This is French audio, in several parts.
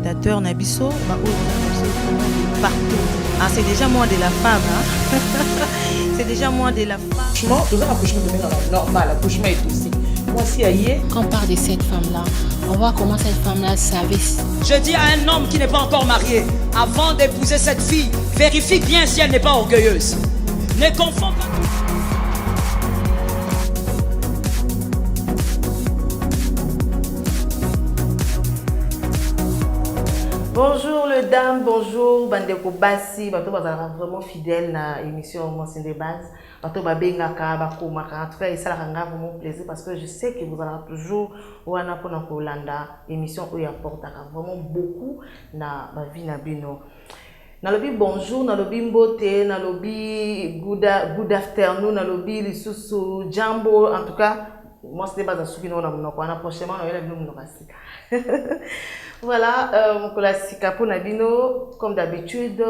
téléspectateurs Nabiso, partout. Ah, c'est déjà moins de la femme. Hein? C'est déjà moins de la femme. Franchement, tout ça, l'accouchement de normal, l'accouchement est aussi. Moi, si aïe. Quand on parle de cette femme-là, on voit comment cette femme-là savait. Je dis à un homme qui n'est pas encore marié, avant d'épouser cette fille, vérifie bien si elle n'est pas orgueilleuse. Ne confonds pas. Bonjour les dames, bonjour Bandeko Bassi, bato bazala vraiment fidèle à l'émission Monsine de base. Bato babengaka bakomaka. En tout cas, ça la vraiment plaisir parce que je sais que vous allez toujours wana pona kolanda émission où il apporte vraiment beaucoup na ma vie na bino. Na lobi bonjour, na lobi mbote, na lobi good afternoon, na lobi lisusu jambo. En tout cas, moi c'était pas à soukino na monoko na prochainement na yela bino monoko asika. Voilà, mon classique pour Nabino, comme d'habitude,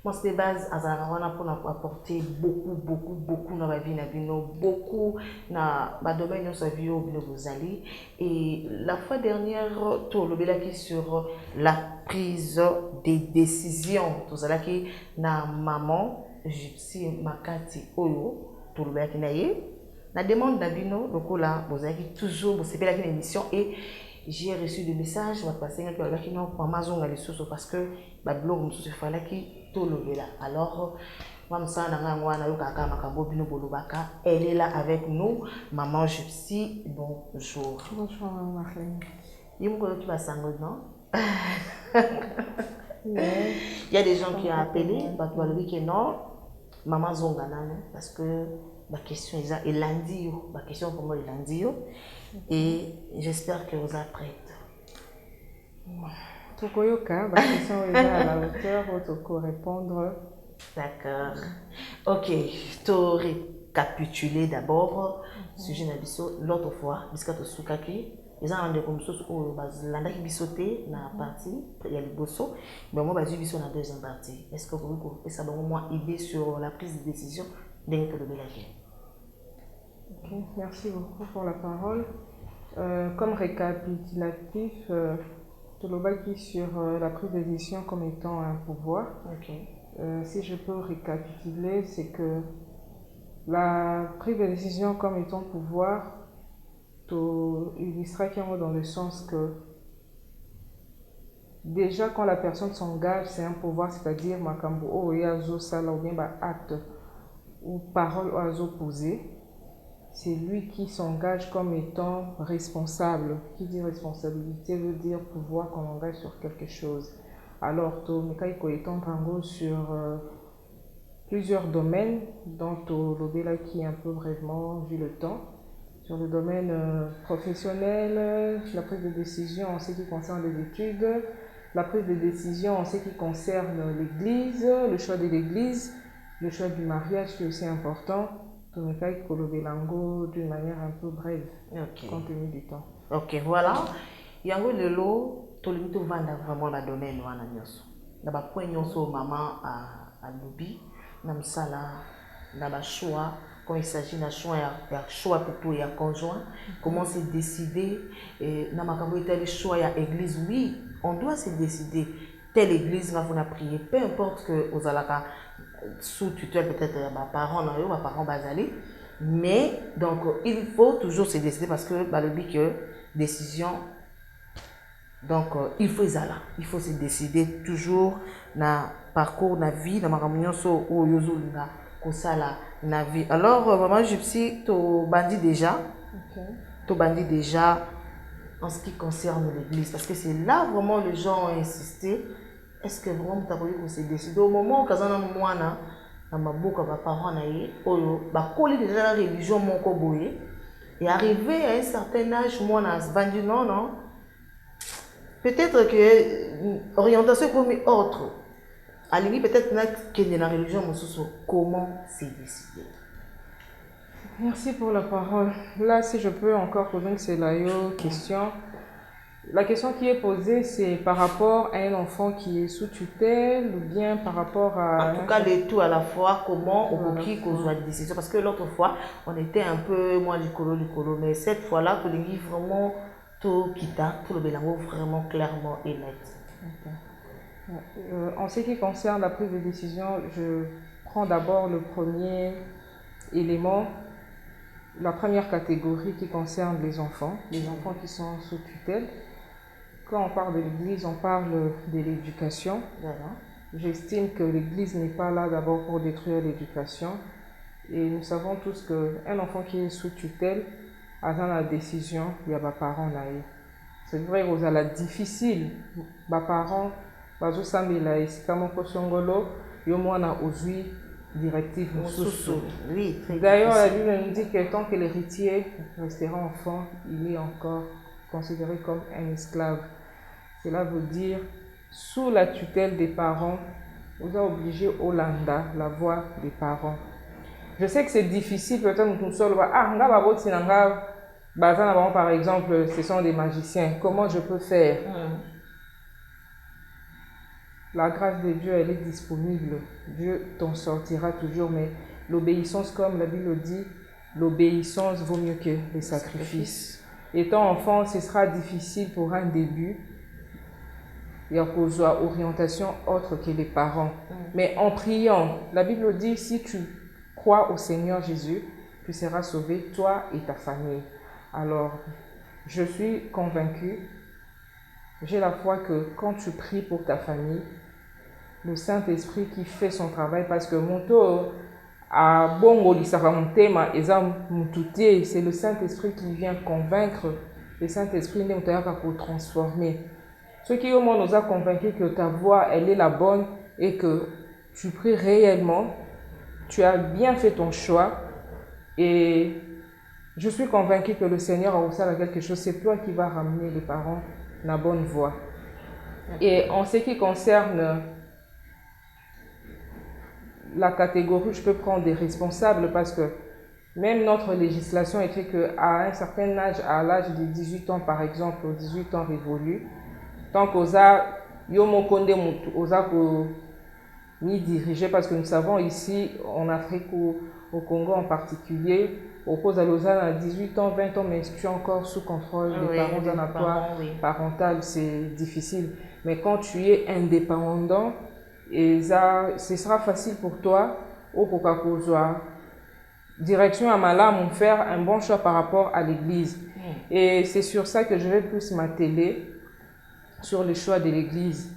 moi c'est base à Zarawana pour apporter beaucoup dans la vie Nabino, beaucoup dans le domaine de sa vie au Bilobozali. Et la fois dernière, tout le belaki sur la prise des décisions. Tout ça qui na maman, Gypsy Makati Oyo, tout le belaki naie. La demande Nabino, donc là, vous avez toujours, vous savez la émission et j'ai reçu des messages, je vais passer un peu avec nous pour Amazon parce que le blog il fallait qu'il tout le là. Alors, elle est là avec nous, maman Gypsy. Bonjour. Bonjour Marlène. Il y a des gens qui ont appelé, que non, maman Zongana, parce que ma question est lundi, ma question pour moi est lundi. Et j'espère que vous êtes prête. Tokoyoka, ma question est à la hauteur pour répondre. D'accord. Ok, to récapituler d'abord sujet nabiso l'autre fois, puisque tu soukaki, les gens ont des comme ça au landa qui bisoté na partie, il y a le bosso, mais moi basu biso na deuxième partie. Est-ce que vous pouvez ça donne moi idée sur la prise de décision d'un que de Bélagé? Ok, merci beaucoup pour la parole. Comme récapitulatif, Tolobaki sur la prise de décision comme étant un pouvoir. Okay. Si je peux récapituler, c'est que la prise de décision comme étant pouvoir, illustre dans le sens que déjà quand la personne s'engage, c'est un pouvoir, c'est-à-dire makambo o yazo sala ou bien acte ou parole oiseau posé. C'est lui qui s'engage comme étant responsable. Qui dit responsabilité veut dire pouvoir qu'on engage sur quelque chose. Alors, Tomekaiko étant tango sur plusieurs domaines, dont Lobela qui est un peu brièvement vu le temps. Sur le domaine professionnel, la prise de décision en ce qui concerne les études, la prise de décision en ce qui concerne l'église, le choix de l'église, le choix du mariage qui est aussi important. D'une manière un peu brève, okay. Compte tenu du temps. Ok, voilà. Yango lelo, tolimito vanda vraiment la domaine wana nyoso. Na ba point nyoso maman à Lubi, na msala, na ba choix, quand il s'agit d'un choix plutôt et conjoint, comment se décider, na makambo tel choix à église, oui, on doit se décider. Telle église va vous prier, peu importe que aux alaka sous tutelle peut-être ma parent basali, mais donc il faut toujours se décider parce que le but que décision donc il faut se décider toujours na parcours na vie na maramunyo so o yozo na kosala na vie. Alors maman Gypsy to bandi déjà en ce qui concerne l'église parce que c'est là vraiment les gens ont insisté. Est-ce que vraiment tu as voulu qu'on se décide au moment où Kazana Mouana, dans ma boucle, ma parent naïe, oyo, bah coller déjà la religion mon koboye, et arrivé à un certain âge, moi on a vendu non. Peut-être que orientation comme autre, à lui peut-être que dans la religion mon sous comment se décider. Merci pour la parole. Là, si je peux encore poser une question. La question qui est posée, c'est par rapport à un enfant qui est sous tutelle ou bien par rapport à... En tout cas, les tout à la fois, comment on peut qu'on soit de décision. Parce que l'autre fois, on était un peu moins du colo, mais cette fois-là, que les livres vraiment tout quitta, tout le bélango vraiment clairement et net. En ce qui concerne la prise de décision, je prends d'abord le premier élément, la première catégorie qui concerne les enfants qui sont sous tutelle. Quand on parle de l'Église, on parle de l'éducation. J'estime que l'Église n'est pas là d'abord pour détruire l'éducation. Et nous savons tous qu'un enfant qui est sous tutelle a dans la décision, il y a des parents là. C'est vrai que c'est difficile. Les parents, bazo sambela esika moko songolo yo mwana ozui directive mususu. Oui, D'ailleurs, la Bible nous dit que tant que l'héritier restera enfant, il est encore considéré comme un esclave. Cela veut dire, sous la tutelle des parents, vous êtes obligé au landa la voix des parents. Je sais que c'est difficile, peut-être nous sommes par exemple, ce sont des magiciens. Comment je peux faire? La grâce de Dieu, elle est disponible. Dieu t'en sortira toujours, mais l'obéissance, comme la Bible dit, l'obéissance vaut mieux que les sacrifices. Étant enfant, ce sera difficile pour un début. Il y a une orientation autre que les parents. Mais en priant, la Bible dit, si tu crois au Seigneur Jésus, tu seras sauvé, toi et ta famille. Alors, je suis convaincue, j'ai la foi que quand tu pries pour ta famille, le Saint-Esprit qui fait son travail, parce que mon taux à bongo c'est le Saint-Esprit qui vient convaincre, le Saint-Esprit n'est pas pour transformer. Ce qui au moins nous a convaincus que ta voix, elle est la bonne et que tu pries réellement, tu as bien fait ton choix et je suis convaincue que le Seigneur a aussi quelque chose, c'est toi qui vas ramener les parents la bonne voie. Et en ce qui concerne la catégorie, je peux prendre des responsables parce que même notre législation écrit qu'à un certain âge, à l'âge de 18 ans par exemple, 18 ans révolus, tant qu'osa yomokonde mutu, osa ni diriger, parce que nous savons ici en Afrique ou au Congo en particulier, au cause à Lausanne à 18 ans, 20 ans, mais tu es encore sous contrôle des parents d'un emploi parental, c'est difficile. Mais quand tu es indépendant, et ça, ce sera facile pour toi au Coca-Cola. Direction à Malam, faire un bon choix par rapport à l'église. Et c'est sur ça que je vais plus m'atteler, sur le choix de l'église.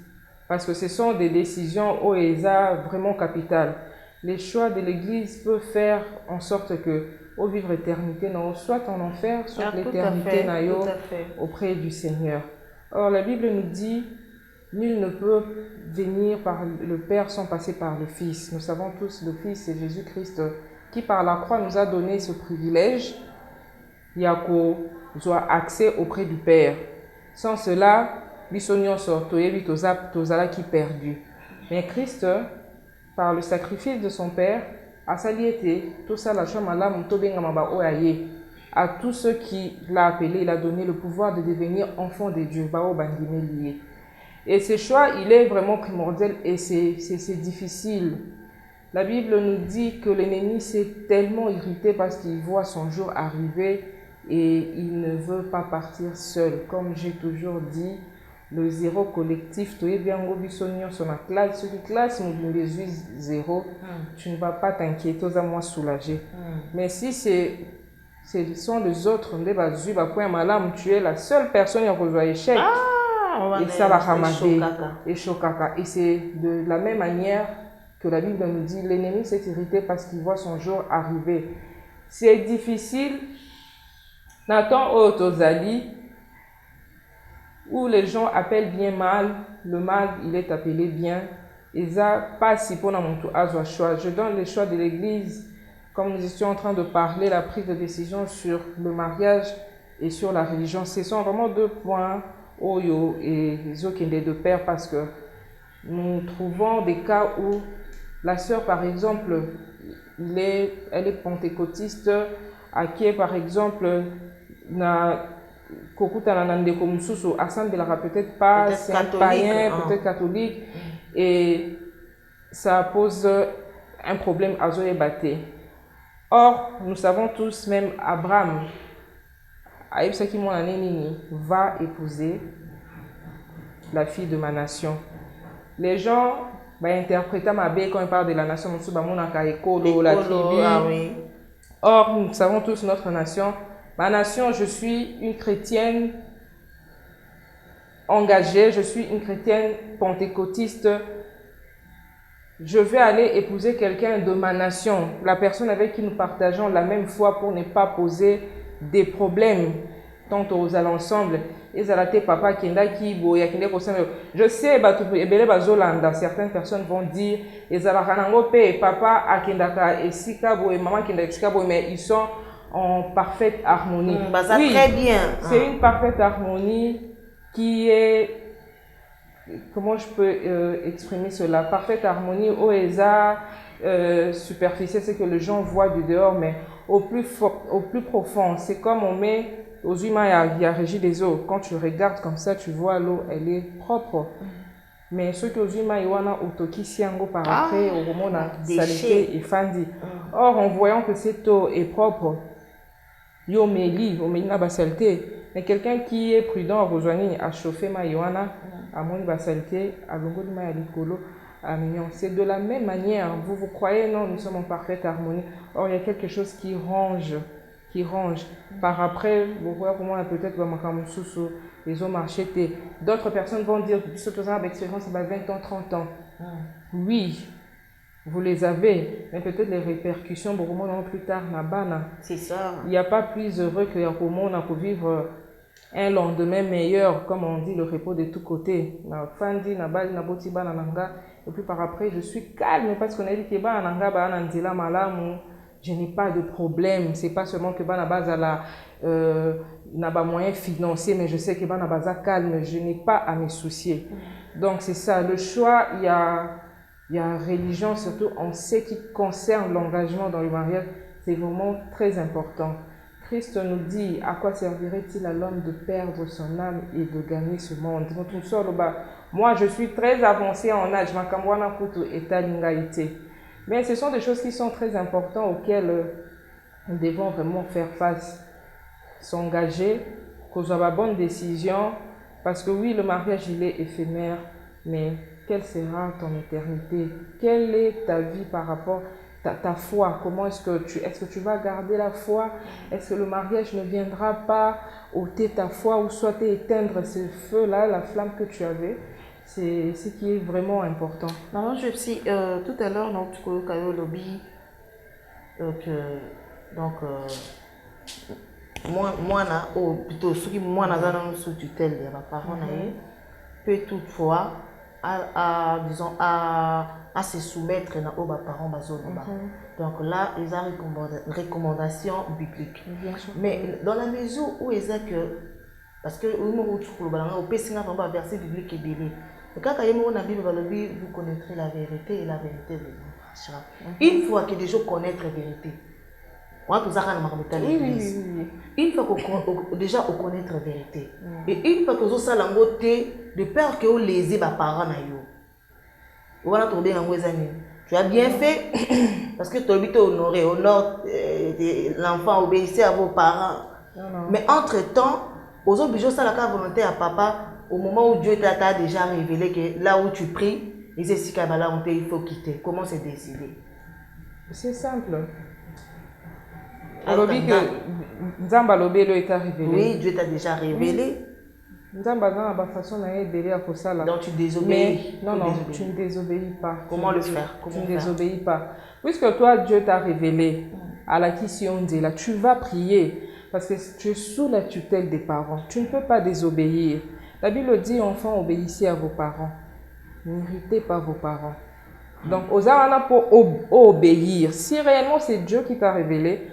Parce que ce sont des décisions OESA vraiment capitales. Les choix de l'église peuvent faire en sorte que, au vivre éternité, soit en enfer, soit l'éternité auprès du Seigneur. Or, la Bible nous dit, nul ne peut venir par le Père sans passer par le Fils. Nous savons tous, le Fils, c'est Jésus-Christ qui par la croix nous a donné ce privilège. Il y a accès auprès du Père. Sans cela, qui perdu. Mais Christ, par le sacrifice de son Père, a saliété tout ça la chambre là à tous ceux qui l'a appelé, il a donné le pouvoir de devenir enfant de Dieu. Et ce choix, il est vraiment primordial et c'est difficile. La Bible nous dit que l'ennemi s'est tellement irrité parce qu'il voit son jour arriver et il ne veut pas partir seul. Comme j'ai toujours dit, le zéro collectif, tu es bien sur la classe, sur la classe, nous zéro, tu ne vas pas t'inquiéter, tu vas moins soulager. Mais si ce sont les autres, tu es la seule personne qui a reçu échec. Et ça va ramader et chokaka. Et c'est de la même manière que la Bible nous dit, l'ennemi s'est irrité parce qu'il voit son jour arriver. C'est difficile. Nathan Otozali, où les gens appellent bien mal, le mal il est appelé bien. Et ça passe pour notre choix. Je donne le choix de l'église, comme nous étions en train de parler, la prise de décision sur le mariage et sur la religion. Ce sont vraiment deux points. Oyo et les autres de père, parce que nous trouvons des cas où la sœur par exemple elle est pentecôtiste à qui par exemple na kokuta na ndeko mususu assemblera peut-être pas, c'est un païen, peut-être catholique, et ça pose un problème à Zoé Baté. Or nous savons tous, même Abraham va épouser la fille de ma nation. Les gens interprètent ma belle quand ils parlent de la nation, la tribu. Ah oui. Or, nous savons tous notre nation. Ma nation, je suis une chrétienne engagée, je suis une chrétienne pentecôtiste. Je vais aller épouser quelqu'un de ma nation, la personne avec qui nous partageons la même foi pour ne pas poser des problèmes tant aux ensemble. Papa je sais certaines personnes vont dire papa mais ils sont en parfaite harmonie. Oui, très bien. C'est une parfaite harmonie qui est, comment je peux exprimer cela, parfaite harmonie au hasard superficielle, c'est que les gens voient du dehors, mais au plus profond, c'est comme on met aux humains, il y a régie des eaux. Quand tu regardes comme ça, tu vois l'eau, elle est propre. Mais ce que aux humains, il y a autoki siango par après, au moment de saleté et fandi. Or, en voyant que cette eau est propre, yo meli, na basalté. Mais quelqu'un qui est prudent, rejoignit à chauffer ma yoana, à mon basalté, à longo de ma likolo, à mignon. C'est de la même manière. Vous croyez, non, nous sommes en parfaite harmonie. Or, il y a quelque chose qui range. Par après, vous voyez comment peut-être les hommes marchaient. D'autres personnes vont dire, ce que avec expérience, ça va 20 ans, 30 ans. Oui, vous les avez, mais peut-être les répercussions, beaucoup moins plus tard, c'est ça. Il n'y a pas plus heureux que Yakomo pour vivre un lendemain meilleur, comme on dit, le repos de tous côtés. Et puis par après, je suis calme parce qu'on a dit que je n'ai pas de problème. C'est pas seulement que n'a pas moyen financier, mais je sais que n'a pas calme. Je n'ai pas à me soucier. Donc c'est ça. Le choix, il y a religion, surtout en ce qui concerne l'engagement dans le mariage, c'est vraiment très important. Christ nous dit, à quoi servirait-il à l'homme de perdre son âme et de gagner ce monde? Moi, je suis très avancé en âge. Mais ce sont des choses qui sont très importantes auxquelles nous devons vraiment faire face, s'engager, qu'on soit la bonne décision, parce que oui, le mariage, il est éphémère, mais quelle sera ton éternité? Quelle est ta vie par rapport à ta foi? Comment est-ce que tu vas garder la foi? Est-ce que le mariage ne viendra pas ôter ta foi ou soit éteindre ce feu-là, la flamme que tu avais? C'est ce qui est vraiment important. Non, je suis tout à l'heure dans le lobby moi plutôt ceux qui moi sous tutelle de mes parents peut toutefois disons à se soumettre aux parents donc là ils ont une recommandation biblique. Mais dans la mesure où ils ont que parce que au pessinga vraiment verset biblique est béni. Quand vous connaîtrez la vérité et la vérité vous libérera. Une fois que déjà connaître la vérité, une fois que déjà connaître la vérité, et une fois que vous savez de peur que vous lésez vos parents, tu as bien fait parce que tu as honoré, honore l'enfant, obéissez à vos parents. Mais entre-temps, aux obligés ça la volonté à papa. Au moment où Dieu t'a déjà révélé que là où tu pries, il faut quitter. Comment c'est décidé? C'est simple. Alors, que Nzamba Lobelo est révélé. Oui, Dieu t'a déjà révélé. Nzamba dans la façon d'aider à ça là. Donc tu désobéis. Mais, non, tu ne désobéis pas. Comment le faire? Tu ne désobéis pas. Puisque toi, Dieu t'a révélé à la question de là, tu vas prier parce que tu es sous la tutelle des parents. Tu ne peux pas désobéir. La Bible dit, enfants, obéissez à vos parents. N'irritez pas vos parents. Donc, aux amana pour obéir. Si réellement c'est Dieu qui t'a révélé,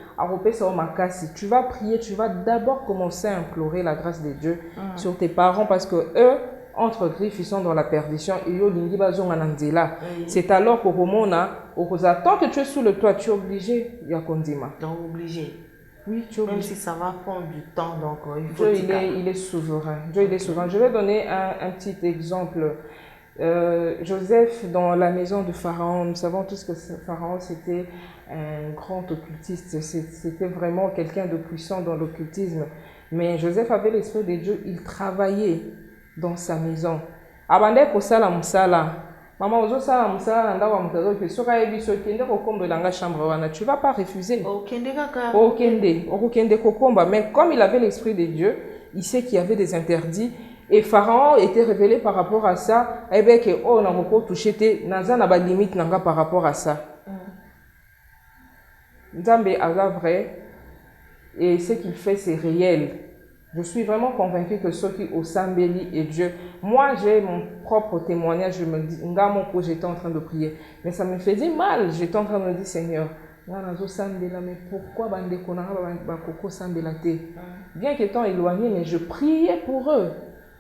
tu vas prier, tu vas d'abord commencer à implorer la grâce de Dieu sur tes parents parce que eux, entre griffes, ils sont dans la perdition. C'est alors qu'au moment tant que tu es sous le toit, tu es obligé. Donc, obligé. Oui, tu es obligé. Même si ça va prendre du temps, donc il faut Dieu, il est souverain. Dieu, il est souverain. Je vais donner un petit exemple. Joseph, dans la maison de Pharaon, nous savons tous que Pharaon, c'était un grand occultiste. C'était vraiment quelqu'un de puissant dans l'occultisme. Mais Joseph avait l'esprit de Dieu. Il travaillait dans sa maison. abandai kosala mosala maman ozosala mosala na ndako ya moto azoke soki ayebi so okende kokombelanga chambre wana tu vas pas refuser okokende kokomba. Mais comme il avait l'esprit de Dieu, il sait qu'il y avait des interdits et Pharaon était révélé par rapport à ça. Et bien que oh na ko toucher te naza na ba limite nanga par rapport à ça. Nzambe aza vrai et ce qu'il fait c'est réel. Je suis vraiment convaincu que ceux qui au Sambeli et Dieu, moi j'ai mon propre témoignage, je me dis, j'étais en train de prier, mais ça me faisait mal, j'étais en train de me dire, Seigneur, mais pourquoi bien qu'étant éloigné, mais je priais pour eux.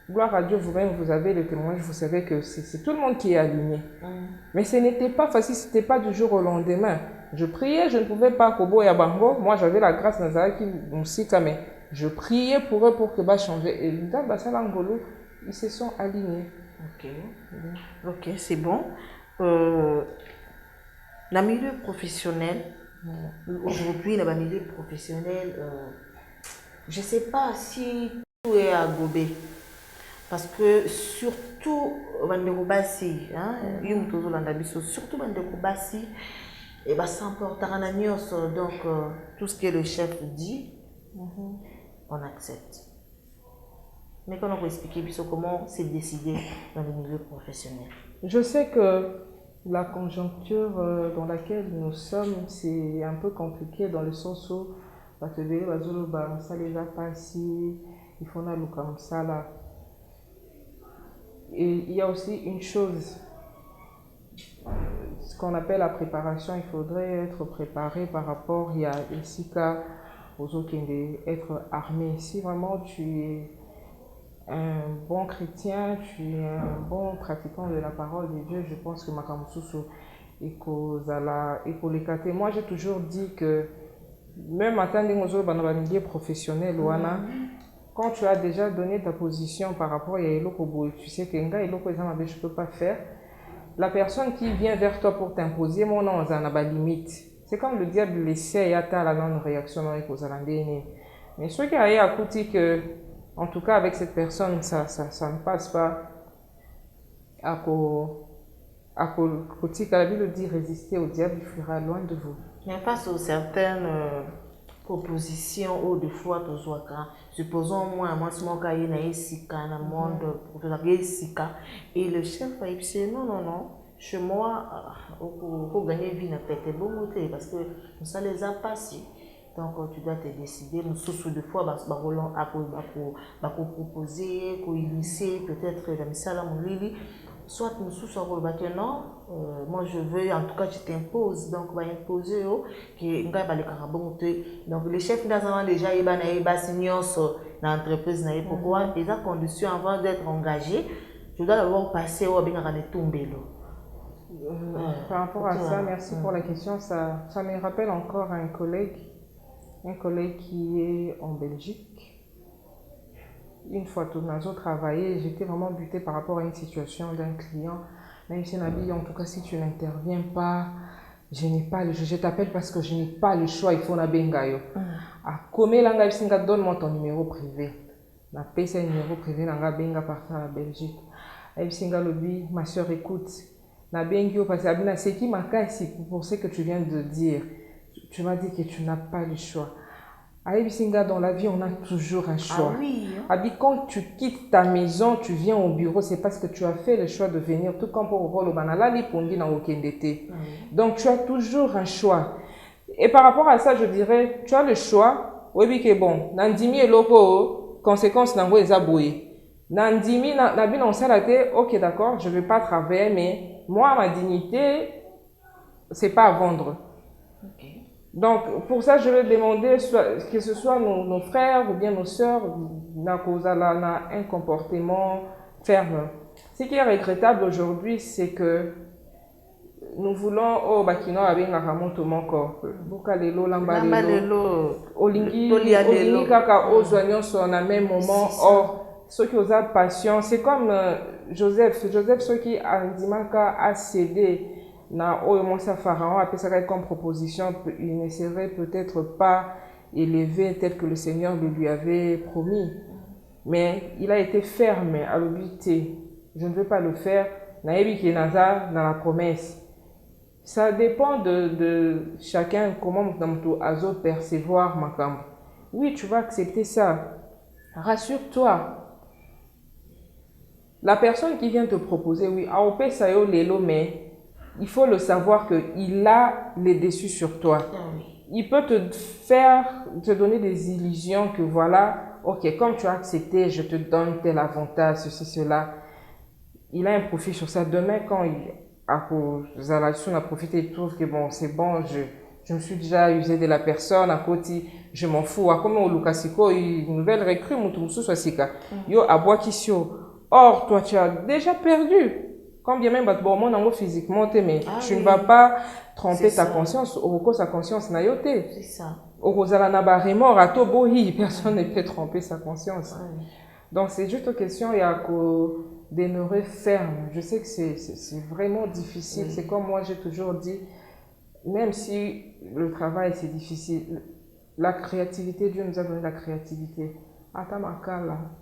Gloire à Dieu, vous-même, vous avez le témoignage, vous savez que c'est tout le monde qui est aligné. Mais ce n'était pas facile, ce n'était pas du jour au lendemain. Je priais, je ne pouvais pas Kobo et Abango. Moi, j'avais la grâce Nazareth qui me mais je priais pour eux pour que ça change. Et dans Bassalangolo, ils se sont alignés. Ok, c'est bon. Dans le milieu professionnel, aujourd'hui, dans le milieu professionnel, je ne sais pas si tout est à gober. Parce que surtout, surtout et bah ça importe donc tout ce que le chef dit, on accepte. Mais quand on peut expliquer comment c'est décidé dans le milieu professionnel. Je sais que la conjoncture dans laquelle nous sommes, c'est un peu compliqué dans le sens où ça les a passés, il faut aller comme ça là. Et il y a aussi une chose, ce qu'on appelle la préparation, il faudrait être préparé par rapport il y a ici aux autres être armé. Si vraiment tu es un bon chrétien, tu es un bon pratiquant de la parole de Dieu, je pense que Makamususu et les moi j'ai toujours dit que même en tant que milieu professionnel, quand tu as déjà donné ta position par rapport à Eloko, tu sais que Eloko je ne peux pas faire. La personne qui vient vers toi pour t'imposer, mon nom, on a limite. C'est comme le diable essaie à ta la non-réaction avec aux Alandéens. Mais ce qui a écouté que, en tout cas avec cette personne, ça ne passe pas. À côté, la Bible dit résister au diable, il fuira loin de vous. Mais face aux certaines propositions ou des fois supposons moi et le chef a dit non chez moi pour gagner vie n'a pas été bon parce que ça les a passés donc tu dois te décider nous sous de fois proposer initier peut-être la misala mulili soit nous sous non moi je veux en tout cas tu t'imposes donc va imposer que donc le chef déjà il va signer dans l'entreprise pourquoi les conditions avant d'être engagé je dois d'abord passer au bien tomber par rapport à ça merci pour la question ça me rappelle encore un collègue qui est en Belgique. Une fois que nous avons travaillé, j'étais vraiment butée par rapport à une situation d'un client. Même si Nabi, en tout cas, si tu n'interviens pas, je t'appelle parce que je n'ai pas le choix, il faut na bengayo. Comme l'anga singa donne-moi ton numéro privé. Na paye un numéro privé nanga benga partant à la Belgique. Singa lobby, ma soeur écoute. Na bengio parce que c'est qui m'a cassé pour ce que tu viens de dire. Tu m'as dit que tu n'as pas le choix. Dans la vie, on a toujours un choix. Ah oui. Quand tu quittes ta maison, tu viens au bureau, c'est parce que tu as fait le choix de venir. Tout comme pour le banala, donc tu as toujours un choix. Et par rapport à ça, je dirais, tu as le choix. Oui, que bon, Nandimi et Lopo, conséquence n'envoie les aboués. Nandimi, Nabi, on s'est raté, ok, d'accord, je ne vais pas travailler, mais moi, ma dignité, c'est pas à vendre. Ok. Donc, pour ça, je vais demander que ce soit nos frères ou bien nos sœurs, n'a un comportement ferme. Ce qui est regrettable aujourd'hui, c'est que nous voulons, bakino avec la ramonto moko, bukalelo lambalelo, olingi kaka ozoignon sur le même moment. Or, ceux qui ont passion, c'est comme Joseph, ceux qui a cédé. Pharaon a ça comme proposition, il ne serait peut-être pas élevé tel que le Seigneur lui avait promis. Mais il a été ferme à l'obité. je ne veux pas le faire. Naebi qui est dans la promesse. Ça dépend de chacun, comment tu as percevoir ma camp. Oui, tu vas accepter ça. Rassure-toi. La personne qui vient te proposer, oui, Aope Sayo Lelo, mais il faut le savoir qu'il a les dessus sur toi. Il peut te donner des illusions que voilà, ok, comme tu as accepté, je te donne tel avantage, ceci, cela. Il a un profit sur ça. Demain, quand a profité, il trouve que bon, c'est bon, je me suis déjà usé de la personne, à côté, je m'en fous. Comme au Lukasiko, une nouvelle recrue, Moutoumsou Swasika. Yo, à Boakisio. Or, toi, tu as déjà perdu. Quand bien même, bon, physiquement, mais tu ne vas pas tromper ta conscience. Au sa conscience, n'a yote. C'est ça. Au Rosala Nabaremo, Rato Bohi, personne ne peut tromper sa conscience. Donc, c'est juste une question, il y a que demeurer ferme. Je sais que c'est vraiment difficile. C'est comme moi, j'ai toujours dit, même si le travail, c'est difficile, la créativité, Dieu nous a donné la créativité. Là,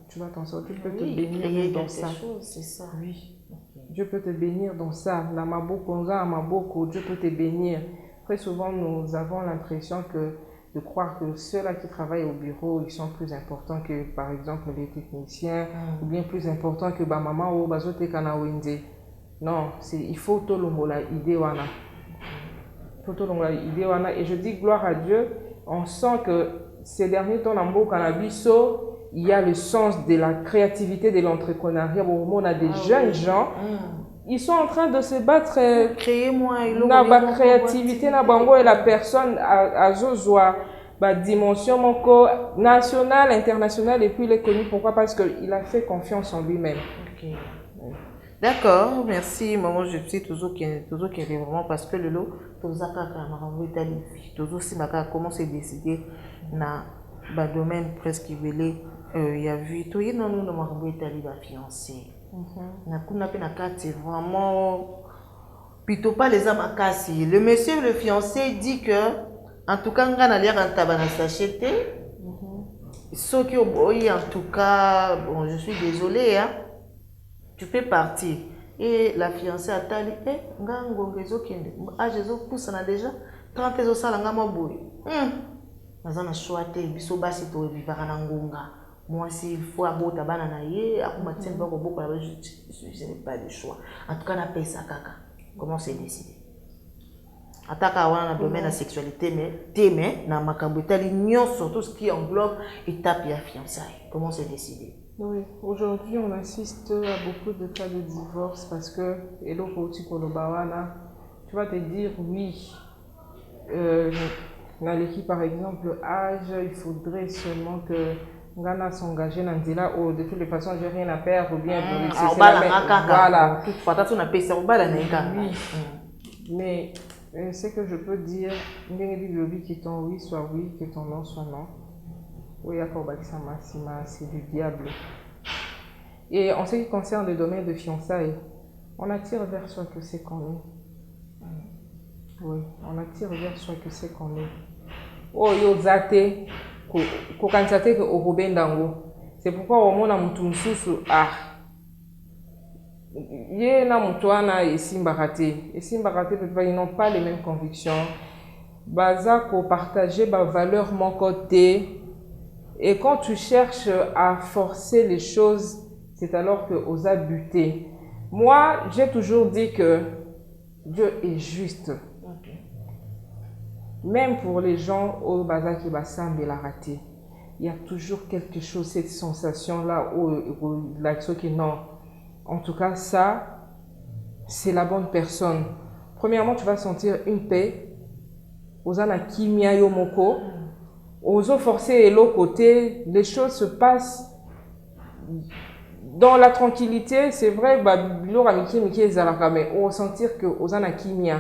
tu vas t'en sortir, tu peux te bénir dans ça. C'est ça. Oui. Dieu peut te bénir dans ça. Dieu peut te bénir. Très souvent, nous avons l'impression de croire que ceux-là qui travaillent au bureau, ils sont plus importants que, par exemple, les techniciens, ou bien plus importants que maman ou bazote kana wende. Non, il faut tout le monde idée wana. Et je dis gloire à Dieu. On sent que ces derniers temps, dans le cannabis, il y a le sens de la créativité, de l'entrepreneuriat. On a des jeunes gens, ils sont en train de se battre. La créativité, et la personne a la dimension nationale, internationale, et puis il est connu. Pourquoi? Parce qu'il a fait confiance en lui-même. Okay. D'accord, merci. Maman, je suis toujours qui est vraiment parce que le lot, comment c'est décidé dans le domaine presque il y a vu tout il y a nous dans fiancé. C'est vraiment plutôt pas les âmes à casser. Le monsieur, le fiancé dit que en tout cas on a l'air en tabac s'acheter. Ceux qui ont en tout cas, bon, je suis désolée, hein. Tu peux partir. Et la fiancée a dit, Jésus pousse déjà 30 ans ça langa maboy. Nazana choité biso basi to vivara na ngonga. Moi si faut abota bana na ye, akuma tien ba ko boko la je n'ai pas de choix. En tout cas na pesa kaka. Comment c'est décidé? Ataka wana na domaine de la sexualité mais na makambo etali nyonso tout ce qui englobe étape ya fiançailles. Comment c'est décidé? Oui, aujourd'hui on assiste à beaucoup de cas de divorce parce que tu vas te dire oui, dans l'équipe par exemple âge, il faudrait seulement que Ngana s'engage dans Ndila ou de toutes les façons j'ai rien à perdre ou bien voilà. Oui, mais ce que je peux dire, que ton oui soit oui, que ton non soit non. Oui, c'est du diable. Et en ce qui concerne le domaine de fiançailles, on attire vers soi que c'est qu'on est. Oui, on attire vers soi que c'est qu'on est. Oh, yo zate, kokansate ko okobendango. C'est pourquoi au monde a mutumsusu Yé na mutuana et simbarate. Et simbarate, ils n'ont pas les mêmes convictions. Baza ko partager ba valeur mon côté. Et quand tu cherches à forcer les choses, c'est alors que osa buter. Moi, j'ai toujours dit que Dieu est juste. Même pour les gens au bazar qui va sembler la rater, il y a toujours quelque chose, cette sensation-là, l'action qui non. En tout cas, ça, c'est la bonne personne. Premièrement, tu vas sentir une paix. Ozana kimia yomoko. Oso forcer et l'autre côté, les choses se passent dans la tranquillité. C'est vrai, mais on va sentir que Ozana kimia.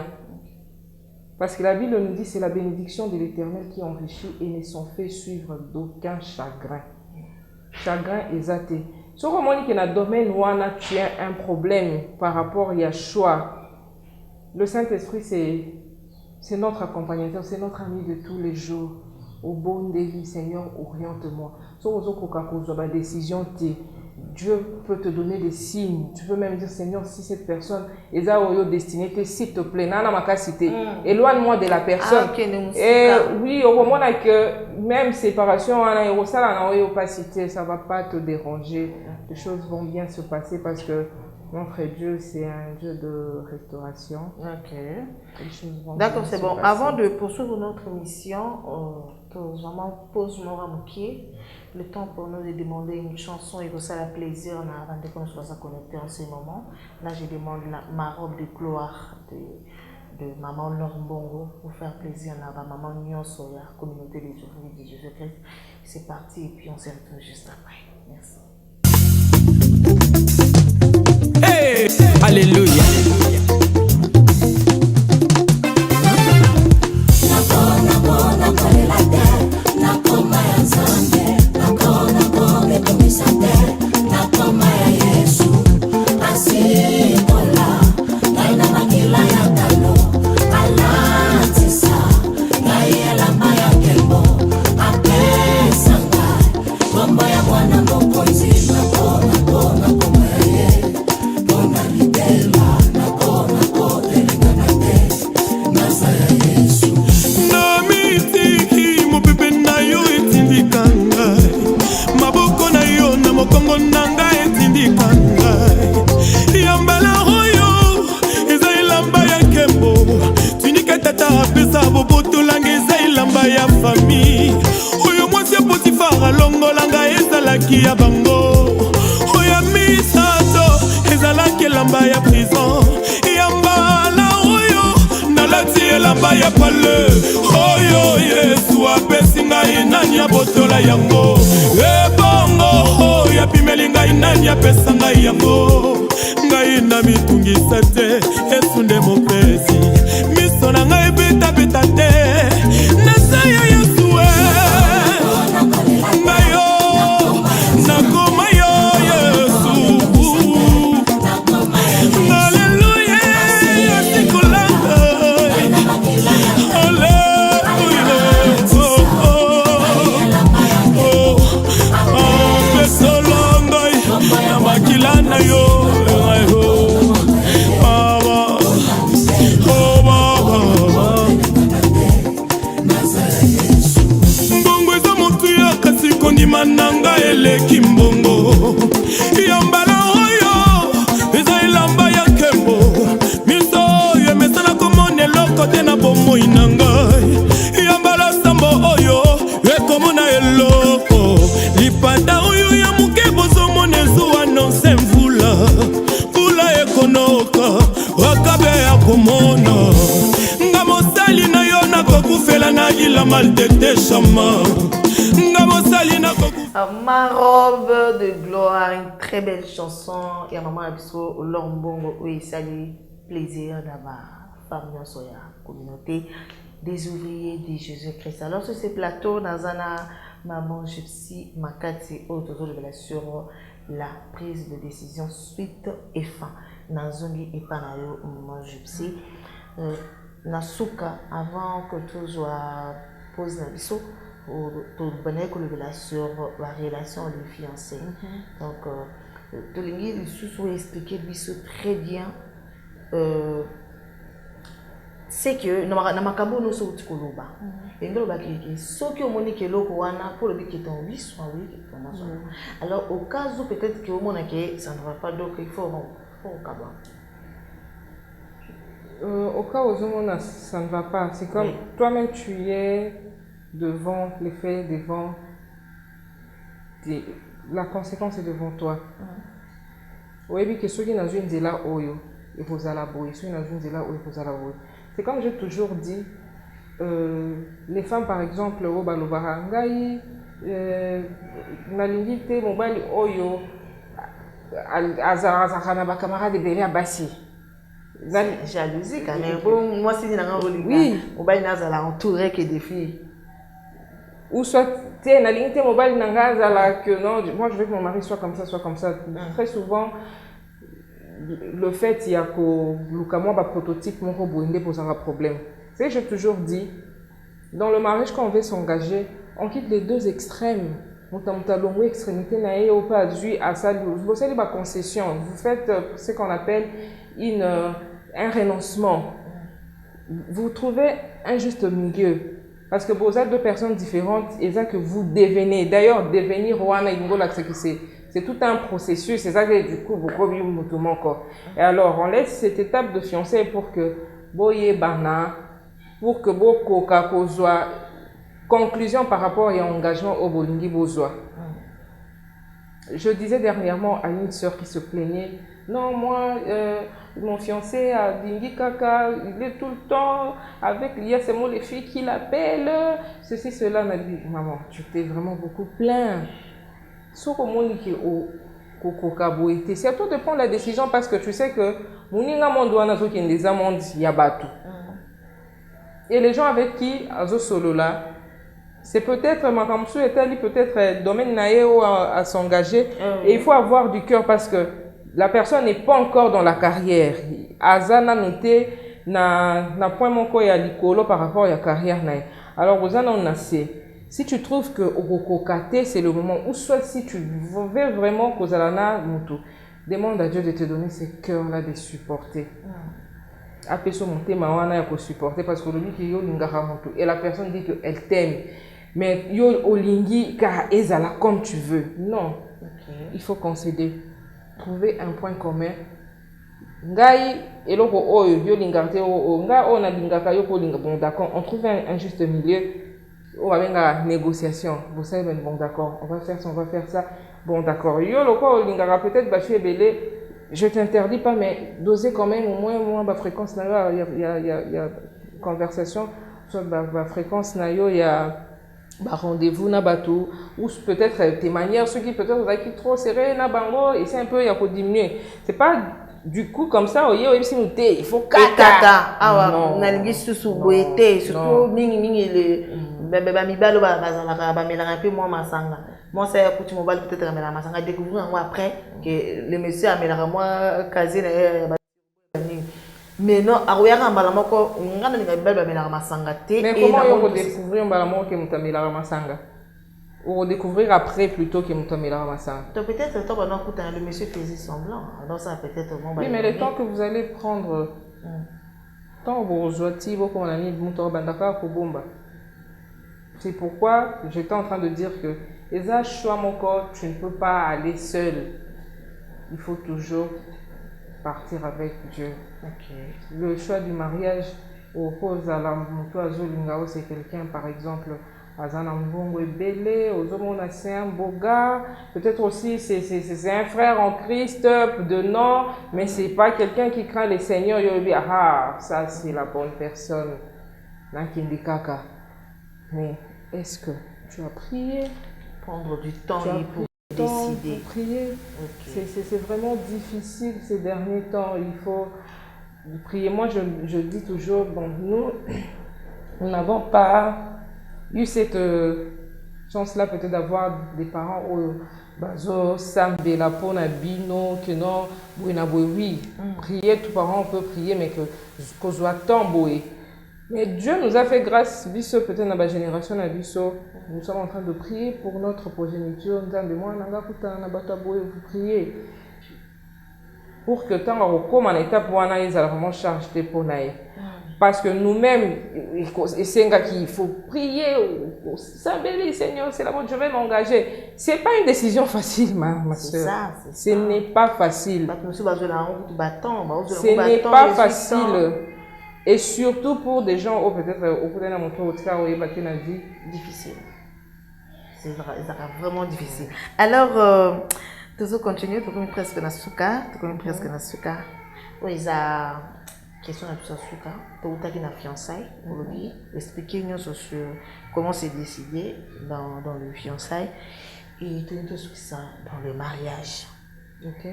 Parce que la Bible nous dit c'est la bénédiction de l'Éternel qui enrichit et ne sont fait suivre d'aucun chagrin. Chagrin exaté. Si on dit que dans le domaine où tu as un problème par rapport à Yahshua, le Saint-Esprit c'est notre accompagnateur, c'est notre ami de tous les jours. Au bon délit, Seigneur, oriente-moi. Si on a une décision, Dieu peut te donner des signes. Tu peux même dire, Seigneur, si cette personne est à destinée, s'il te plaît, éloigne-moi de la personne. Et oui, au moment que même séparation, ça ne va pas te déranger. Les choses vont bien se passer parce que notre Dieu, c'est un Dieu de restauration. Ok. D'accord, c'est bon. Avant de poursuivre notre mission, vraiment pose-moi le temps pour nous de demander une chanson et que ça la plaisir avant de qu'on soit connecté en ce moment. Là, je demande ma robe de gloire de Maman Lorbongo pour faire plaisir à la Maman Nyonso, la communauté des ouvriers de Jésus-Christ. C'est parti et puis on se retrouve juste après. Merci. Hey, alléluia. Ya bango oya misato ezalaki elamba ya prison ya mbala oyo nalati elamba ya pale oyo Yesu apesi ngai nani abotola yango ebongo oyo apimeli ngai nani apesa ngai yango ngai na mitungisa te Yesu nde mopesi miso na ngai betabeta te nasa ya Yesu nanga eleki mbongo ya mbala oyo eza elamba ya kembo miso oyo emesana komona eloko te na bomoi na ngai ya mbala sambo oyo ekomona eloko lipanda oyo ya moke bozomona ezuwa nonse mvula mvula ekonoka wakabe ya komona nga mosali na yo nakokufela na ila maltete shama. Ma robe de gloire, une très belle chanson. Et à maman Abisso, Lorbongo, oui, salut, plaisir d'avoir femme dans la communauté des ouvriers de Jésus-Christ. Alors, sur ce plateau, Nazana, maman Gypsy, Makati, autres révélations, la prise de décision suite et fin. Nazongi et Panayo, maman Gypsy. Nasuka, avant que tout soit posé dans le pour bonner sur la relation de fiancé. Donc, Tolingi nous a expliqué très bien. C'est que dans ma cabo nous sommes tous koloba. Et nous avons dit ce qui est monique loko wana pour le but qui est en 8 soit oui. Alors au cas où peut-être que au monde que ça ne va pas donc il faut au cabo. Au cas où ça ne va pas, c'est comme toi-même tu es devant les faits, devant la conséquence est devant toi. Oui, que ceux qui n'ont une zéla oyo, il faut la boue. Ceux qui n'ont une zéla oyo, il faut la boue. C'est comme j'ai toujours dit, les femmes par exemple, au balobarangai, nalingite mobile oyo, azarana ba camarade de Béria Bassi. Jalousie quand même. Bon, moi si oui, mobile nazala entouré que des filles. Ou soit, tu es dans mobile que non, moi je veux que mon mari soit comme ça, soit comme ça. Très souvent, le fait il y a que le prototype mon robot pose un problème. C'est j'ai toujours dit, dans le mariage quand on veut s'engager, on quitte les deux extrêmes. muta longo extrémité na ye ou pas dû à ça vous savez ma concession vous faites ce qu'on appelle un renoncement vous trouvez un juste milieu parce que vous êtes deux personnes différentes et ça que vous devenez d'ailleurs devenir wana ingola c'est tout un processus c'est ça que du coup beaucoup encore et alors on laisse cette étape de fiançailles pour que boye bana pour que beaucoup kakozwa conclusion par rapport à l'engagement au Bolingi Bozoa. Je disais dernièrement à une sœur qui se plaignait, non, moi, mon fiancé à Dingi Kaka, il est tout le temps avec, il y a seulement les filles qui l'appellent, ceci, cela. Elle m'a dit, maman, tu t'es vraiment beaucoup plaint. Sauf au monde qui est au Kokokaboïté. C'est à toi de prendre la décision parce que tu sais que Mouninga Mondouana, qui est des amendes, il y a Batou. Et les gens avec qui, Azo Solo là, c'est peut-être, Makamsou et Tali, peut-être domaine naéo à s'engager. Et il faut avoir du cœur parce que la personne n'est pas encore dans la carrière. Azana noté, na point mon ko ya likolo par rapport à la carrière naé. Alors, Ozana on a si tu trouves que Okokokate, c'est le moment, ou soit si tu veux vraiment Kozalana Moutou, demande à Dieu de te donner ce cœur-là de supporter. Apeso monter mawana ya supporter parce que le qui yo lingara Moutou. Et la personne dit qu'elle t'aime. Mais yo olingi car ezala comme tu veux. Non. Il faut concéder. Trouver un point commun. Ngai eloko oyo yo lingarte o nga on a lingaka yo ko linga bon d'accord, on trouve un juste milieu. On va venir négociation. Vous savez bon d'accord, on va faire ça, on va faire ça. Bon d'accord. Yo loko lingara peut-être bachu belé. Je t'interdis pas mais doser quand même au moins ba fréquence na il y a conversation soit ba fréquence na yo il y a rendez-vous na bateau ou peut-être tes manières ceux qui peut-être qui trop serré na bango et c'est un peu il y a faut diminuer c'est pas du coup comme ça il faut kata awa nalingi susu boete surtout mingi le mibalo bazalaka bamelaka un peu moins masanga moi c'est kuti mobile peut-être amela masanga découvrir moi après que le monsieur amelaka moi casé mais non aroyaka mbala moko ngana linga mibalo bamelaka masanga te mais comment on peut découvrir mbala moko que mutamelaka masanga ou découvrir après plutôt que mutamelaka masanga peut-être le temps pendant que le monsieur faisait semblant alors ça peut-être oui mais le temps que vous allez prendre tant vous rejoignez beaucoup on a mis muto bandaka ko bomba. C'est pourquoi j'étais en train de dire que Eza choix mon corps, tu ne peux pas aller seul. Il faut toujours partir avec Dieu. Le choix du mariage au cause à la moto azolingao c'est quelqu'un par exemple Azana Mbongo Ebele, Ozomona c'est un beau gars, peut-être aussi c'est un frère en Christ de nom, mais c'est pas quelqu'un qui craint les seigneurs. Yobi ah ça c'est la bonne personne. Nakindi Kaka. Mais est-ce que tu as prié? Prendre du temps pour décider. Pour prier. C'est vraiment difficile ces derniers temps. Il faut prier. Moi, je dis toujours, bon, nous n'avons pas eu cette chance-là peut-être d'avoir des parents au bazo, sambe, la peau, bino, que non, oui. Prier, tous parents on peut prier, mais que soit tant boé. Mais Dieu nous a fait grâce, Bisso, peut-être dans la génération, nous sommes en train de prier pour notre progéniture. Vous priez pour que tant qu'on en étape où on a vraiment chargé pour nous. Parce que nous-mêmes, il faut prier, Seigneur, c'est la mode, je vais m'engager. Ce n'est pas une décision facile, ma soeur. Ce n'est pas facile. Ce n'est pas facile. Et surtout pour des gens, peut-être au bout d'un moment, au cas où il y a une vie difficile. C'est vraiment difficile. Alors, toujours continuer, tu connais presque na suka, Oui, ça question à tout ça suka. Tu as une fiançailles pour lui, expliquer-nous sur comment c'est décidé dans le fiançailles et tu nous ça dans le mariage. OK.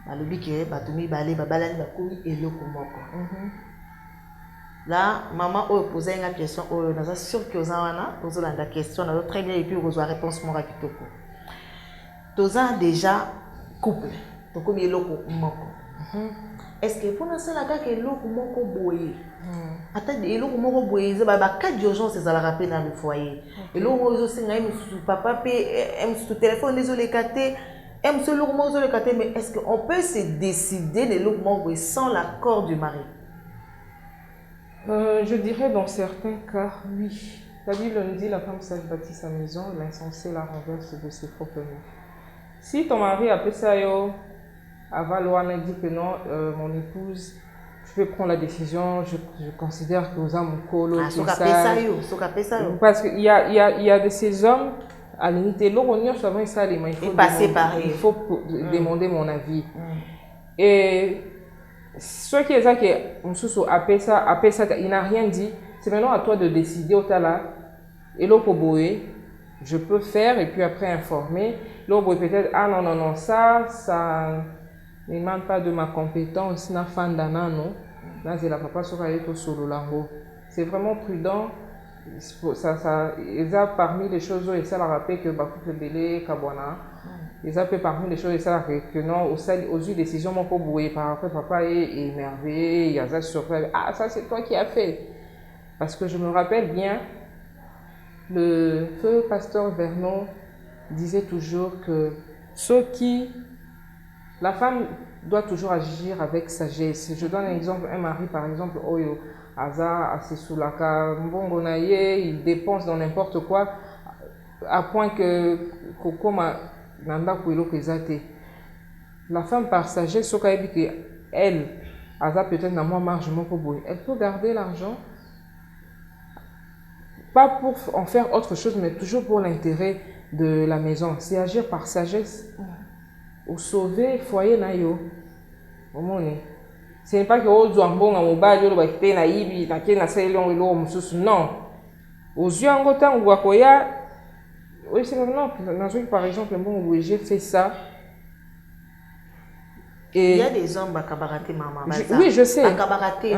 Le but que batumi balé babalani bakumi et lokomoko. Là, maman a posé une question, on est sûr que vous avez posé la question, on a très bien et puis vous avez réponse moi kitoko. Vous avez déjà couple, donc comme il est est-ce que pour ça la que eloko moko boye ata eloko moko boye za ba cas d'urgence ça la rappeler dans le foyer eloko zo singa papa pe tout téléphone désolé katé ce eloko moko zo le katé mais est-ce qu'on peut se décider de eloko moko sans l'accord du mari? Je dirais dans certains cas oui. La Bible nous dit la femme sage bâtit sa maison, l'insensé la renverse de ses propres mains. Si ton mari a fait ça Avaloana dit que non, mon épouse, je vais prendre la décision, je considère que vous avez mon colo, tout ça. Parce qu'il y a de ces hommes, à l'unité, il faut demander mon avis. Et ce qui est ça, il n'a rien dit, c'est maintenant à toi de décider au tala, et l'opoboé, je peux faire et puis après informer. L'autre peut-être, ah non, ça ne demande pas de ma compétence, na fandana non. Là, c'est la papa sur le solo lango. C'est vraiment prudent. Ça, ils ont parmi les choses où ils ça la rappelle que Bakoupe Belé, Kabwana. Ils ont parmi les choses où ça que non, aux yeux décisions mon boué par après papa est émerveillé, il y a ça surpris. Ah, ça c'est toi qui as fait. Parce que je me rappelle bien, le feu pasteur Vernon disait toujours que la femme doit toujours agir avec sagesse. Je donne un exemple, un mari par exemple, Oyo, Aza, Asesulaka, Mbongonaye, il dépense dans n'importe quoi, à point que Kokoma Nanda Kouilo Kezate. La femme par sagesse, elle, Aza peut-être n'a moins marge, elle peut garder l'argent. Pas pour en faire autre chose, mais toujours pour l'intérêt de la maison. C'est agir par sagesse. Ou sauver le foyer nayo. Ce n'est pas que aux jambons à mobile, le bakité naïbi, naké na sailon et l'eau mususu. Non. Aux yeux en gotan ou wakoya. Oui, c'est non. Par exemple, bon, j'ai fait ça. Et il y a des hommes qui ont maman. Oui, je sais. Donc, il y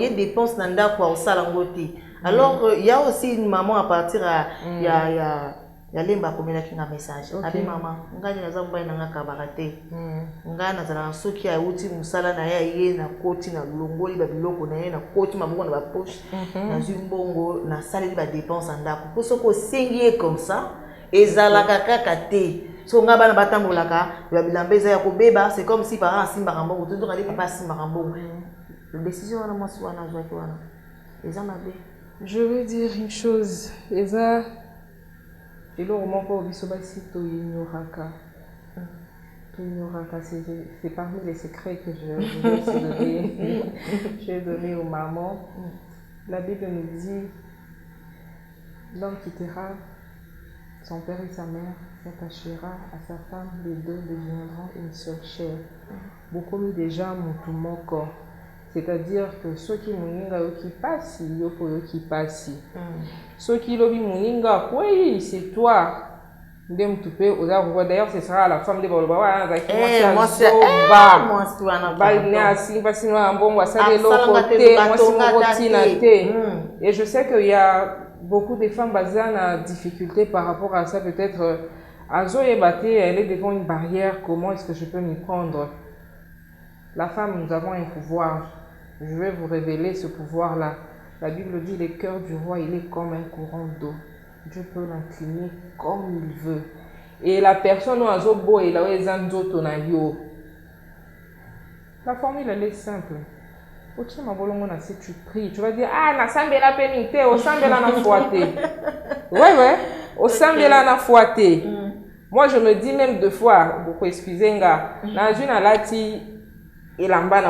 a des dépenses dans le quoi au salangoté. Alors, il y a aussi une maman à partir à il y a lemba communiquer un message. Abi maman, ngani naza mbaye nanga kabarate. Ngana zala soki ya uti musala na ya ye na koti na longoli ba biloko na ye na koti maboko na ba poche na zimbongo na sali ba dépenses ndako. Pour ce ko sengier comme ça, ezala kaka te. So nga bana batambolaka, ba bilambeza ya kobeba, c'est comme si parents simba rambongo, tout aller papa simba rambongo. La décision wana moi swana joie ko wana. Ezamabe. Je veux dire une chose, Eza, et là, on peut c'est parmi les secrets que je vais donner aux mamans. La Bible nous dit, l'homme quittera son père et sa mère, s'attachera à sa femme, les deux deviendront une seule chair. Beaucoup de gens m'ont mon corps. C'est-à-dire que ceux qui moninga qui passent, qui passent. Ceux qui lobby moninga, oui, c'est toi. D'ailleurs, ce sera la femme de Bolobawa. Moi, c'est et je sais qu'il y a beaucoup de femmes basées en difficulté par rapport à ça. Peut-être, elle est devant une barrière. Comment est-ce que je peux m'y prendre? La femme, nous avons un pouvoir. Je vais vous révéler ce pouvoir-là. La Bible dit, le cœur du roi, il est comme un courant d'eau. Dieu peut l'incliner comme il veut. Et la personne où azobo et là où la formule, elle est simple. Si tu pries, tu vas dire, ah, na sambela penite, au sambela na fouaté. Ouais, au sambela na fouaté. Moi, je me dis même deux fois, beaucoup excusez, dans une alati, il en bas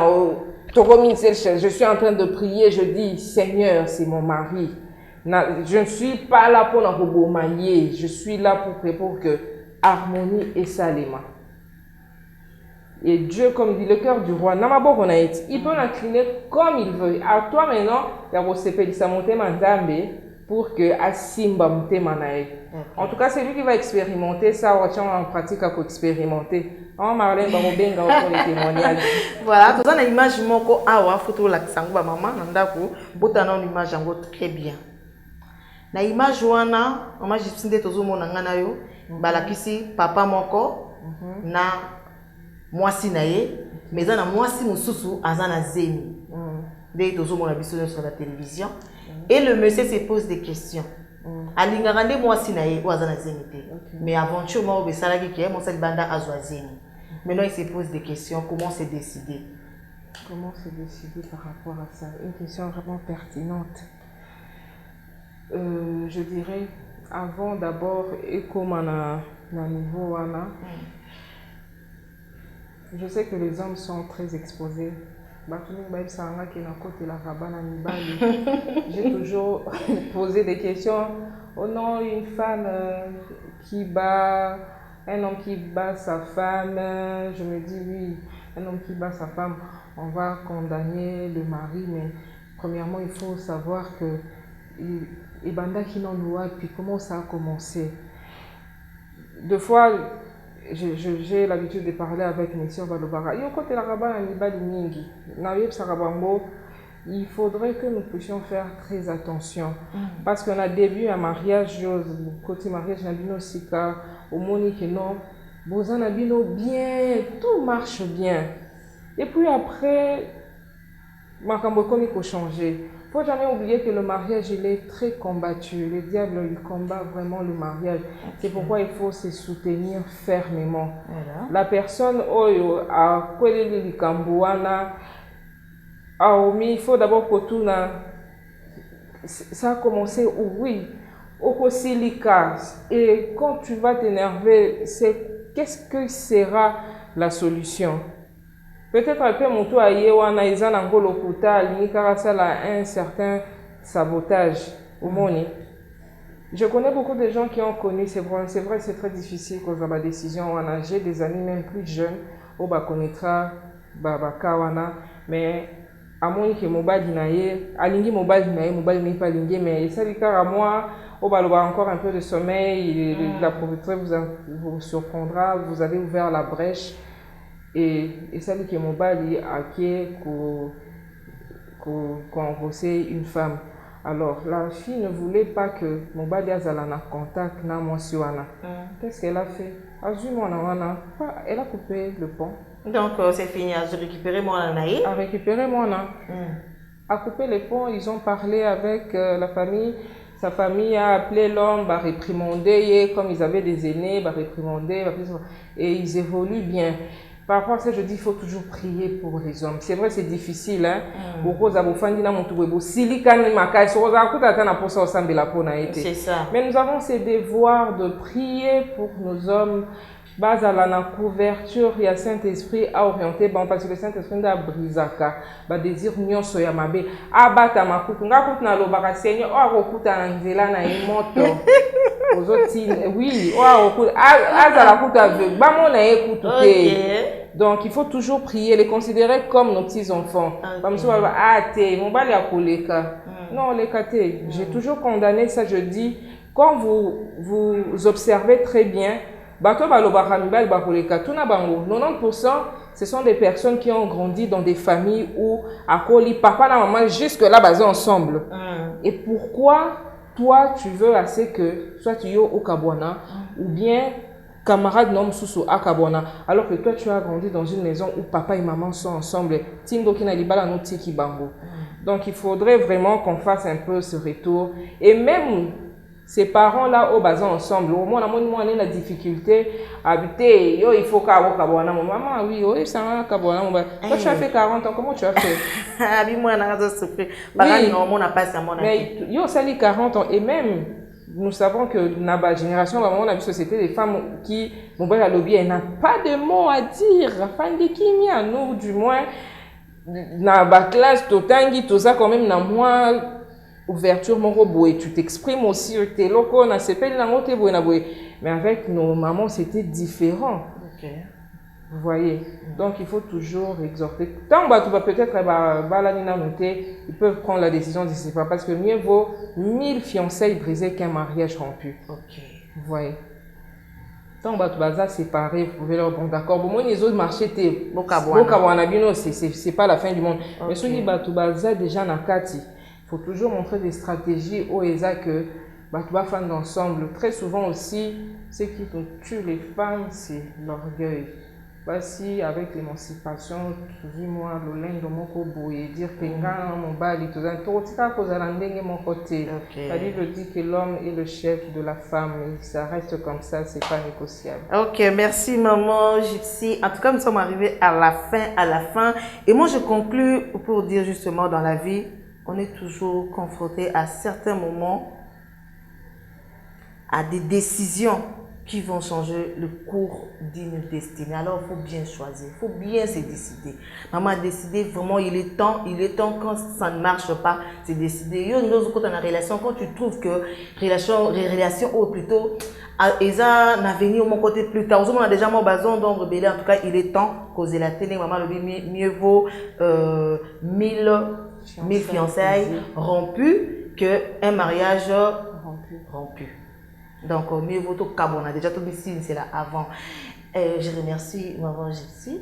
je suis en train de prier, je dis, Seigneur, c'est mon mari. Je ne suis pas là pour nous mailler, je suis là pour que harmonie et salima. Et Dieu, comme dit le cœur du roi, il peut l'incliner comme il veut. À toi maintenant, pour que Asimba Mtemanae. En tout cas, c'est lui qui va expérimenter ça, en pratique à expérimenter. Voilà, tout ça, l'image moko awa photo la sangba maman nandako, botana une image en très bien. Na image wana, maman jipsinde tozo mona ngana yo, balakisi papa moko na mwasi na ye, mais eza na mwasi mosusu aza na zemi nde tozomona biso nyonso na télévision et le monsieur se pose des questions alingaka nde mwasi na ye oyo aza na zemi te mais aventure moko besalaki ke mosali banda azwa zemi maintenant il se pose des questions comment se décider. Comment se décider par rapport à ça? Une question vraiment pertinente. Je dirais, avant d'abord, et comme on a niveau, je sais que les hommes sont très exposés. J'ai toujours posé des questions. Oh non, une femme qui bat, un homme qui bat sa femme, je me dis oui, un homme qui bat sa femme, on va condamner le mari, mais premièrement, il faut savoir que et banda qui n'en loi, puis comment ça a commencé. Deux fois, j'ai l'habitude de parler avec M. Balobara. Il faudrait que nous puissions faire très attention. Parce qu'on a début un mariage, côté mariage, au Monique, non, bien, tout marche bien. Et puis après, il faut changer. Il ne faut jamais oublier que le mariage, il est très combattu. Le diable, il combat vraiment le mariage. C'est pourquoi il faut se soutenir fermement. Voilà. La personne, il faut d'abord que tout ça a commencé, oui, au silica. Et quand tu vas t'énerver, qu'est-ce que sera la solution? Peut-être que mon tour un certain sabotage au monde. Je connais beaucoup de gens qui ont connu, c'est vrai, c'est très difficile quand on a des décisions. J'ai des amis même plus jeunes, on va connaître mais à mon qui mobile alingi mobile n'est pas aligné, mais ça dit à moi, on va avoir encore un peu de sommeil, la propriétaire vous surprendra, vous avez ouvert la brèche. Et ça dit que mobile a qu'on rossait une femme. Alors la fille ne voulait pas que mobile ait un contact na moi si wana. Qu'est-ce qu'elle a fait? Elle a coupé le pont. Donc c'est fini, à récupérer mon anaï. À récupérer mon anaï. À couper les ponts, ils ont parlé avec la famille. Sa famille a appelé l'homme, réprimander, comme ils avaient des aînés, réprimander, et ils évoluent bien. Par rapport à ça, je dis qu'il faut toujours prier pour les hommes. C'est vrai, c'est difficile. Hein? C'est ça. Mais nous avons ces devoirs de prier pour nos hommes. Base à la couverture, il y a Saint-Esprit à orienter, parce que le Saint-Esprit a brisaka, ba désir nyon soya mabe, abata makutu, nga kutu na lobaka Seigneur, o akuta na nzela na imoto. Oui, o akuta, azala kutu aveugle, ba mona ekutu te. Donc il faut toujours prier, les considérer comme nos petits-enfants. Comme ça, mon bali a koleka. Non, les kate. J'ai toujours condamné ça, je dis, quand vous observez très bien, 90%, ce sont des personnes qui ont grandi dans des familles où papa et maman jusque-là basés ensemble. Et pourquoi toi tu veux assez que soit tu es au Kabwana ou bien camarade nom Soussou à Kabwana, alors que toi tu as grandi dans une maison où papa et maman sont ensemble. Donc il faudrait vraiment qu'on fasse un peu ce retour. Et même ces parents-là, au basé ensemble, au moins, on a la difficulté à habiter. Il faut qu'à Kabwana. Maman, oui, ça va, Kabwana. Toi, tu as fait 40 ans, comment tu as fait? Mais yo, ça dit 40 ans. Et même, nous savons que dans la génération, on a vu société des femmes qui, mon père a lobby, elle n'a pas de mots à dire. Enfin, nous, du moins, dans la classe, totangi, tout ça, quand même, dans moi. Ouverture mon robot et tu t'exprimes aussi tes locaux na sepel na moté boy na boy, mais avec nos mamans c'était différent. Vous voyez, donc il faut toujours exhorter. Tant bah tu vas peut-être balanina noter, ils peuvent prendre la décision de ne pas, parce que mieux vaut 1000 fiançailles brisées qu'un mariage rompu. Vous voyez, tant bah tu vas séparer, vous pouvez leur bon d'accord. Bon moi les autres marchés t'es c'est pas la fin du monde. Mais ceux qui bah tu vas déjà na kati. Il faut toujours montrer des stratégies au ESA que tu vas faire ensemble. Très souvent aussi, ce qui tue les femmes, c'est l'orgueil. Basi avec l'émancipation, dis-moi, l'olendo moko boye, dire que quand mon bali, tout ça, tout ça, cause à mon côté. La Bible dit que l'homme est le chef de la femme, et ça reste comme ça, c'est pas négociable. Ok, merci maman Gypsy. En tout cas, nous sommes arrivés à la fin. Et moi, je conclus pour dire justement, dans la vie, on est toujours confronté à certains moments à des décisions qui vont changer le cours d'une destinée. Alors, il faut bien choisir, il faut bien se décider. Maman a décidé, vraiment, il est temps quand ça ne marche pas, c'est décider. Quand on a relation, quand tu trouves que relation ou plutôt, ils ont un avenir au mon côté plus tard. On a déjà mon bazon, donc rebelle. En tout cas, il est temps, causer la télé, maman le dit, mieux vaut 1000 fiançailles rompues qu'un mariage rompu. Donc, mieux vaut tout cas, on a déjà tout ici, c'est là avant. Je remercie maman Gypsy.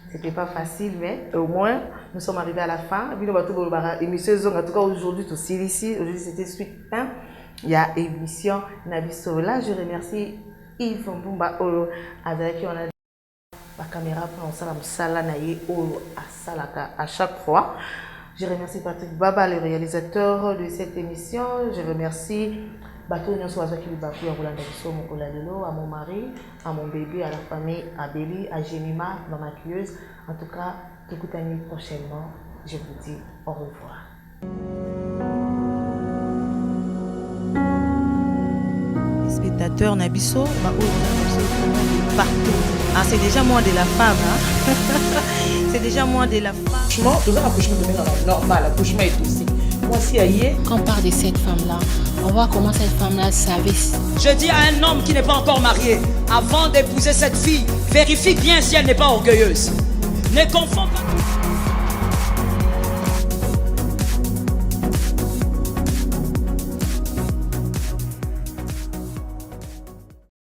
C'était pas facile, mais au moins, nous sommes arrivés à la fin. Et puis, nous avons tout le émission, en tout cas aujourd'hui, tout ici. Aujourd'hui, c'était suite 1. Il y a émission Nabiso. Là, je remercie Yves Mbumba avec qui on a la caméra pour salam à chaque fois. Je remercie Patrick Baba, le réalisateur de cette émission. Je remercie Bato Nyonso qui à mon mari, à mon bébé, à la famille, à Béli, à Jemima, ma maquilleuse. En tout cas, tout prochainement. Je vous dis au revoir. Spectateurs Nabiso, partout. Ah, c'est déjà moins de la femme. Hein? C'est déjà moins de la femme. Franchement, tout ça, l'accouchement de normal, l'accouchement est aussi. Moi, si ailleurs. Quand on parle de cette femme-là, on voit comment cette femme-là savait. Je dis à un homme qui n'est pas encore marié, avant d'épouser cette fille, vérifie bien si elle n'est pas orgueilleuse. Ne confonds pas.